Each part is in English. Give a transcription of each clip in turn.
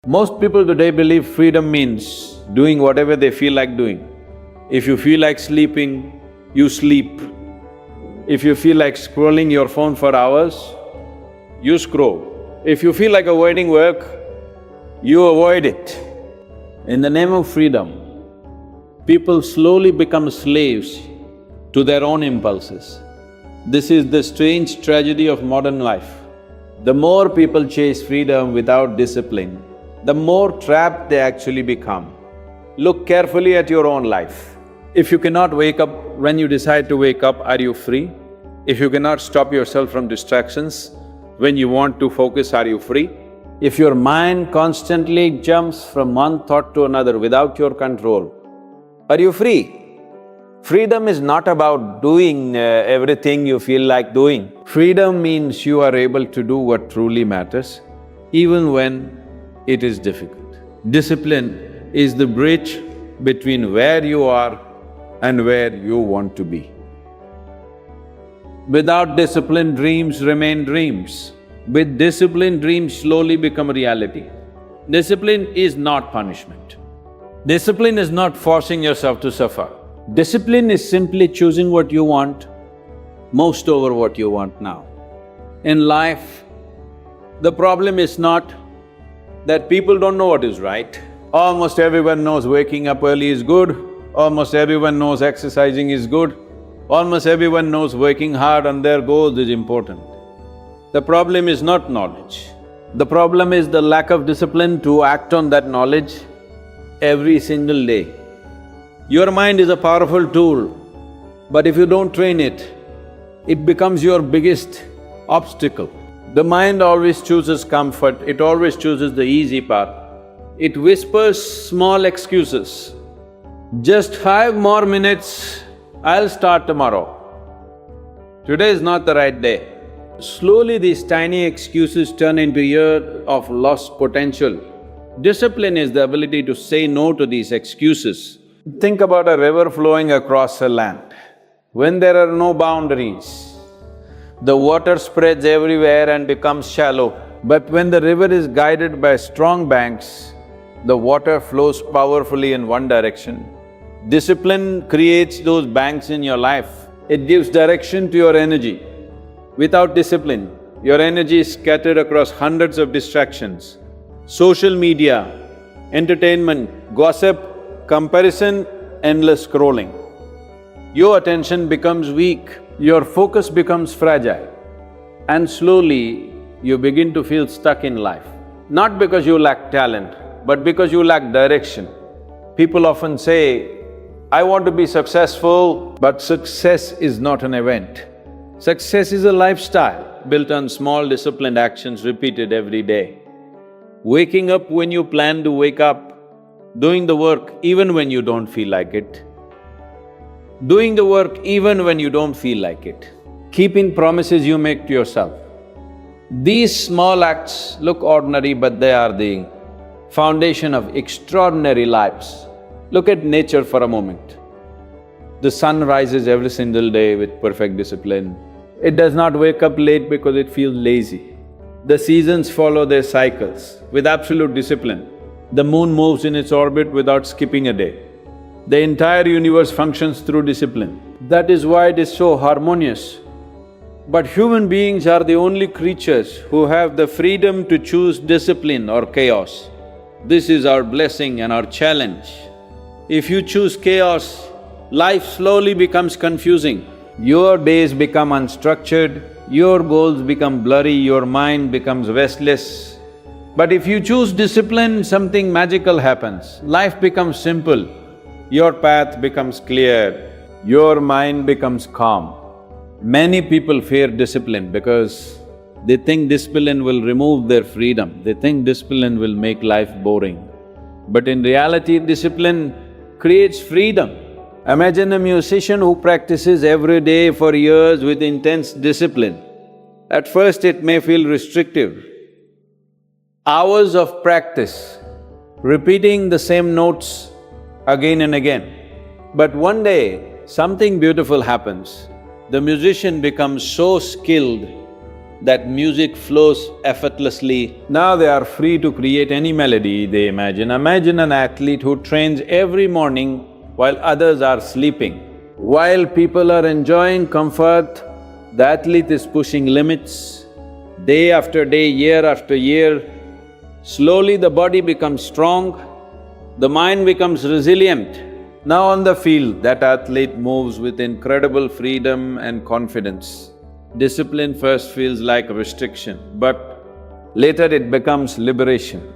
Most people today believe freedom means doing whatever they feel like doing. If you feel like sleeping, you sleep. If you feel like scrolling your phone for hours, you scroll. If you feel like avoiding work, you avoid it. In the name of freedom, people slowly become slaves to their own impulses. This is the strange tragedy of modern life. The more people chase freedom without discipline, the more trapped they actually become. Look carefully at your own life. If you cannot wake up when you decide to wake up, are you free? If you cannot stop yourself from distractions when you want to focus, are you free? If your mind constantly jumps from one thought to another without your control, are you free? Freedom is not about doing everything you feel like doing. Freedom means you are able to do what truly matters, even when it is difficult. Discipline is the bridge between where you are and where you want to be. Without discipline, dreams remain dreams. With discipline, dreams slowly become reality. Discipline is not punishment. Discipline is not forcing yourself to suffer. Discipline is simply choosing what you want most over what you want now. In life, the problem is not that people don't know what is right. Almost everyone knows waking up early is good, almost everyone knows exercising is good, almost everyone knows working hard on their goals is important. The problem is not knowledge. The problem is the lack of discipline to act on that knowledge every single day. Your mind is a powerful tool, but if you don't train it, it becomes your biggest obstacle. The mind always chooses comfort, it always chooses the easy path. It whispers small excuses. Just 5 more minutes, I'll start tomorrow. Today is not the right day. Slowly these tiny excuses turn into years of lost potential. Discipline is the ability to say no to these excuses. Think about a river flowing across a land. When there are no boundaries, the water spreads everywhere and becomes shallow. But when the river is guided by strong banks, the water flows powerfully in one direction. Discipline creates those banks in your life. It gives direction to your energy. Without discipline, your energy is scattered across hundreds of distractions. Social media, entertainment, gossip, comparison, endless scrolling. Your attention becomes weak, your focus becomes fragile, and slowly you begin to feel stuck in life. Not because you lack talent, but because you lack direction. People often say, I want to be successful, but success is not an event. Success is a lifestyle built on small disciplined actions repeated every day. Waking up when you plan to wake up, doing the work even when you don't feel like it, doing the work even when you don't feel like it, keeping promises you make to yourself. These small acts look ordinary, but they are the foundation of extraordinary lives. Look at nature for a moment. The sun rises every single day with perfect discipline. It does not wake up late because it feels lazy. The seasons follow their cycles with absolute discipline. The moon moves in its orbit without skipping a day. The entire universe functions through discipline. That is why it is so harmonious. But human beings are the only creatures who have the freedom to choose discipline or chaos. This is our blessing and our challenge. If you choose chaos, life slowly becomes confusing. Your days become unstructured, your goals become blurry, your mind becomes restless. But if you choose discipline, something magical happens. Life becomes simple, your path becomes clear, your mind becomes calm. Many people fear discipline because they think discipline will remove their freedom, they think discipline will make life boring. But in reality, discipline creates freedom. Imagine a musician who practices every day for years with intense discipline. At first it may feel restrictive. Hours of practice, repeating the same notes again and again. But one day, something beautiful happens. The musician becomes so skilled that music flows effortlessly. Now they are free to create any melody they imagine. Imagine an athlete who trains every morning while others are sleeping. While people are enjoying comfort, the athlete is pushing limits. Day after day, year after year, slowly the body becomes strong, the mind becomes resilient. Now on the field, that athlete moves with incredible freedom and confidence. Discipline first feels like a restriction, but later it becomes liberation.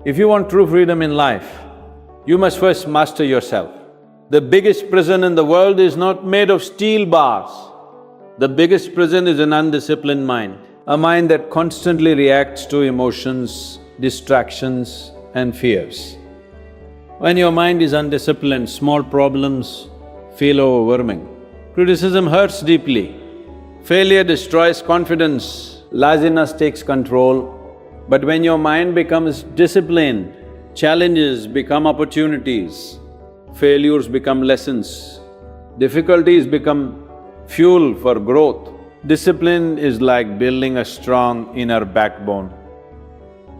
If you want true freedom in life, you must first master yourself. The biggest prison in the world is not made of steel bars. The biggest prison is an undisciplined mind, a mind that constantly reacts to emotions, distractions and fears. When your mind is undisciplined, small problems feel overwhelming. Criticism hurts deeply. Failure destroys confidence, laziness takes control. But when your mind becomes disciplined, challenges become opportunities, failures become lessons, difficulties become fuel for growth. Discipline is like building a strong inner backbone.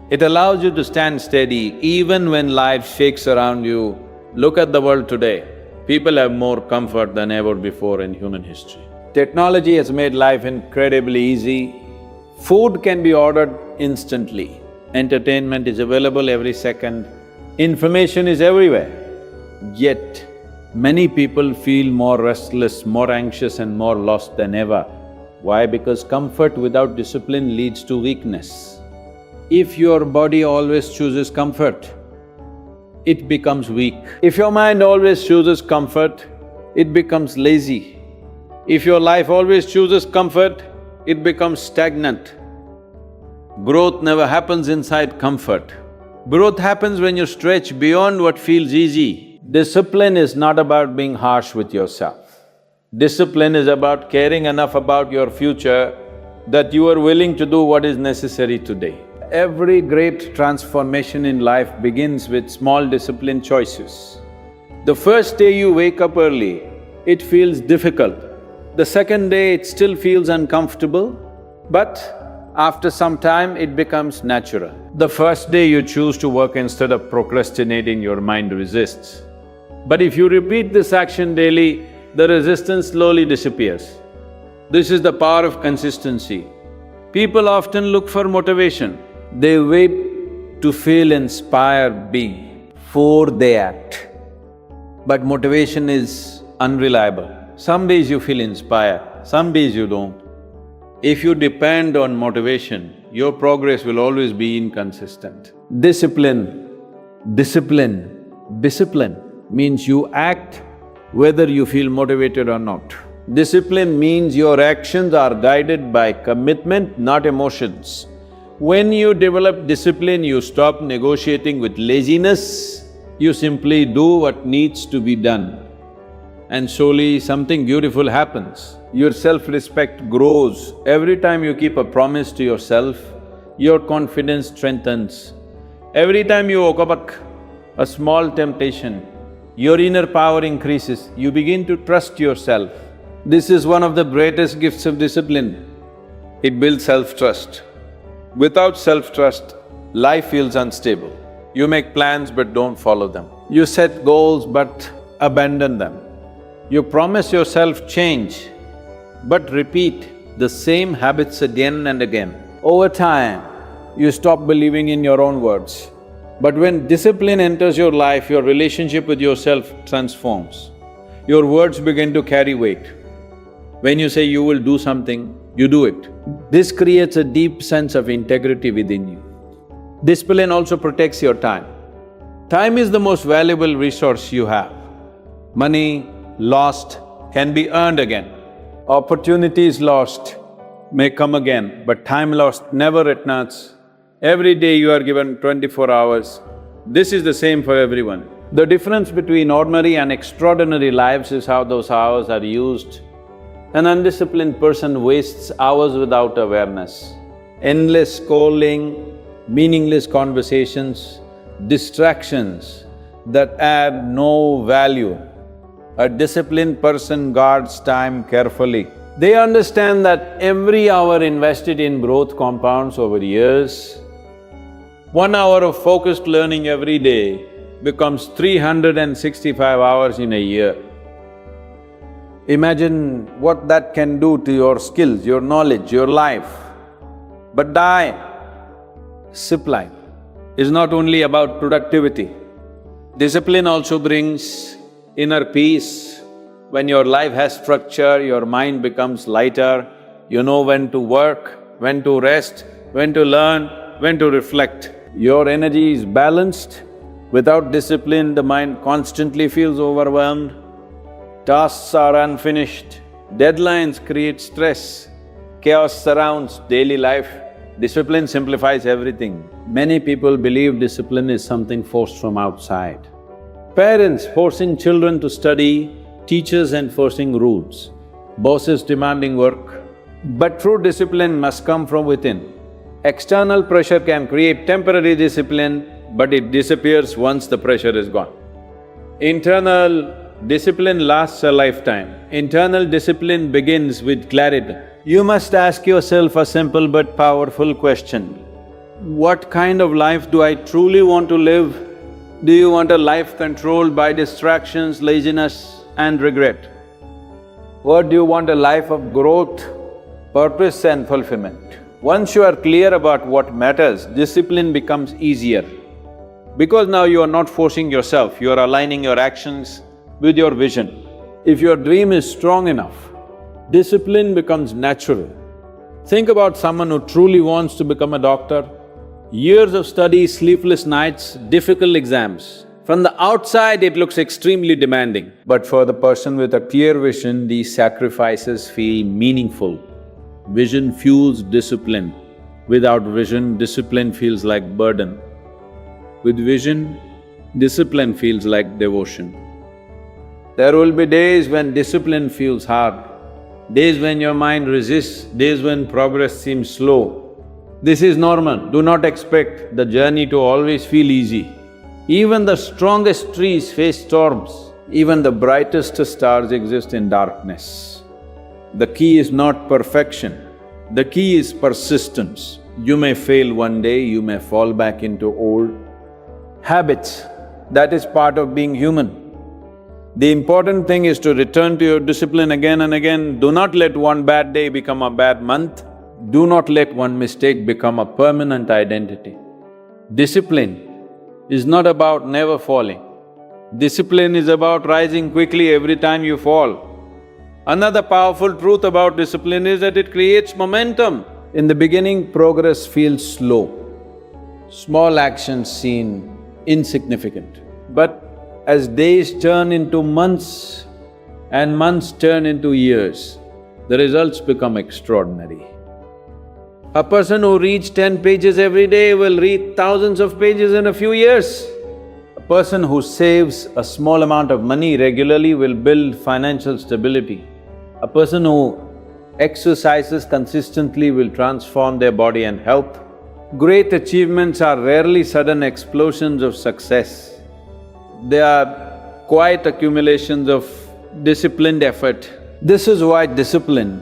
It allows you to stand steady even when life shakes around you. Look at the world today. People have more comfort than ever before in human history. Technology has made life incredibly easy. Food can be ordered instantly. Entertainment is available every second. Information is everywhere. Yet, many people feel more restless, more anxious and more lost than ever. Why? Because comfort without discipline leads to weakness. If your body always chooses comfort, it becomes weak. If your mind always chooses comfort, it becomes lazy. If your life always chooses comfort, it becomes stagnant. Growth never happens inside comfort. Growth happens when you stretch beyond what feels easy. Discipline is not about being harsh with yourself. Discipline is about caring enough about your future that you are willing to do what is necessary today. Every great transformation in life begins with small disciplined choices. The first day you wake up early, it feels difficult. The second day it still feels uncomfortable, but after some time it becomes natural. The first day you choose to work instead of procrastinating, your mind resists. But if you repeat this action daily, the resistance slowly disappears. This is the power of consistency. People often look for motivation. They wait to feel inspired before they act. But motivation is unreliable. Some days you feel inspired, some days you don't. If you depend on motivation, your progress will always be inconsistent. Discipline means you act whether you feel motivated or not. Discipline means your actions are guided by commitment, not emotions. When you develop discipline, you stop negotiating with laziness, you simply do what needs to be done. And slowly something beautiful happens. Your self-respect grows. Every time you keep a promise to yourself, your confidence strengthens. Every time you overcome a small temptation, your inner power increases, you begin to trust yourself. This is one of the greatest gifts of discipline. It builds self-trust. Without self-trust, life feels unstable. You make plans but don't follow them. You set goals but abandon them. You promise yourself change, but repeat the same habits again and again. Over time, you stop believing in your own words. But when discipline enters your life, your relationship with yourself transforms. Your words begin to carry weight. When you say you will do something, you do it. This creates a deep sense of integrity within you. Discipline also protects your time. Time is the most valuable resource you have. Money lost can be earned again. Opportunities lost may come again, but time lost never returns. Every day you are given 24 hours. This is the same for everyone. The difference between ordinary and extraordinary lives is how those hours are used. An undisciplined person wastes hours without awareness. Endless scrolling, meaningless conversations, distractions that add no value. A disciplined person guards time carefully. They understand that every hour invested in growth compounds over years. 1 hour of focused learning every day becomes 365 hours in a year. Imagine what that can do to your skills, your knowledge, your life. But discipline is not only about productivity. Discipline also brings inner peace. When your life has structure, your mind becomes lighter, you know when to work, when to rest, when to learn, when to reflect. Your energy is balanced. Without discipline, the mind constantly feels overwhelmed. Tasks are unfinished, deadlines create stress, chaos surrounds daily life. Discipline simplifies everything. Many people believe discipline is something forced from outside. Parents forcing children to study, teachers enforcing rules, bosses demanding work. But true discipline must come from within. External pressure can create temporary discipline, but it disappears once the pressure is gone. Internal discipline lasts a lifetime. Internal discipline begins with clarity. You must ask yourself a simple but powerful question. What kind of life do I truly want to live? Do you want a life controlled by distractions, laziness and regret? Or do you want a life of growth, purpose and fulfillment? Once you are clear about what matters, discipline becomes easier. Because now you are not forcing yourself, you are aligning your actions with your vision. If your dream is strong enough, discipline becomes natural. Think about someone who truly wants to become a doctor. Years of study, sleepless nights, difficult exams. From the outside, it looks extremely demanding. But for the person with a clear vision, these sacrifices feel meaningful. Vision fuels discipline. Without vision, discipline feels like burden. With vision, discipline feels like devotion. There will be days when discipline feels hard, days when your mind resists, days when progress seems slow. This is normal. Do not expect the journey to always feel easy. Even the strongest trees face storms. Even the brightest stars exist in darkness. The key is not perfection. The key is persistence. You may fail one day, you may fall back into old habits. That is part of being human. The important thing is to return to your discipline again and again. Do not let one bad day become a bad month. Do not let one mistake become a permanent identity. Discipline is not about never falling. Discipline is about rising quickly every time you fall. Another powerful truth about discipline is that it creates momentum. In the beginning, progress feels slow. Small actions seem insignificant. But as days turn into months and months turn into years, the results become extraordinary. A person who reads 10 pages every day will read thousands of pages in a few years. A person who saves a small amount of money regularly will build financial stability. A person who exercises consistently will transform their body and health. Great achievements are rarely sudden explosions of success. They are quiet accumulations of disciplined effort. This is why discipline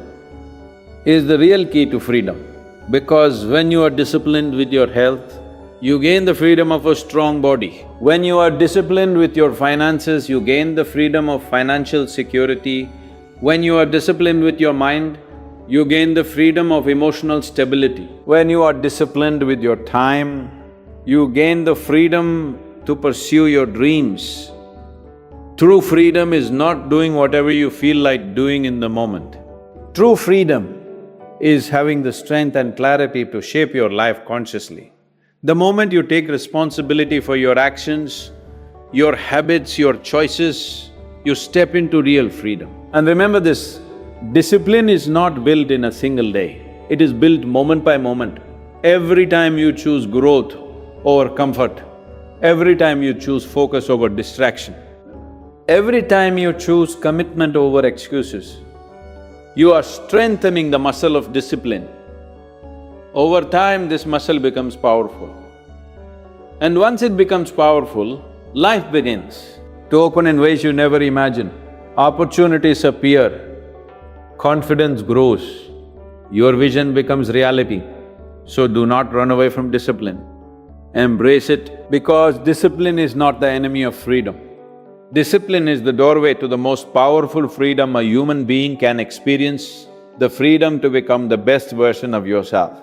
is the real key to freedom. Because when you are disciplined with your health, you gain the freedom of a strong body. When you are disciplined with your finances, you gain the freedom of financial security. When you are disciplined with your mind, you gain the freedom of emotional stability. When you are disciplined with your time, you gain the freedom to pursue your dreams. True freedom is not doing whatever you feel like doing in the moment. True freedom is having the strength and clarity to shape your life consciously. The moment you take responsibility for your actions, your habits, your choices, you step into real freedom. And remember this, discipline is not built in a single day, it is built moment by moment. Every time you choose growth over comfort, every time you choose focus over distraction, every time you choose commitment over excuses, you are strengthening the muscle of discipline. Over time, this muscle becomes powerful. And once it becomes powerful, life begins to open in ways you never imagined. Opportunities appear. confidence grows, your vision becomes reality. So do not run away from discipline. Embrace it, because discipline is not the enemy of freedom. Discipline is the doorway to the most powerful freedom a human being can experience, the freedom to become the best version of yourself.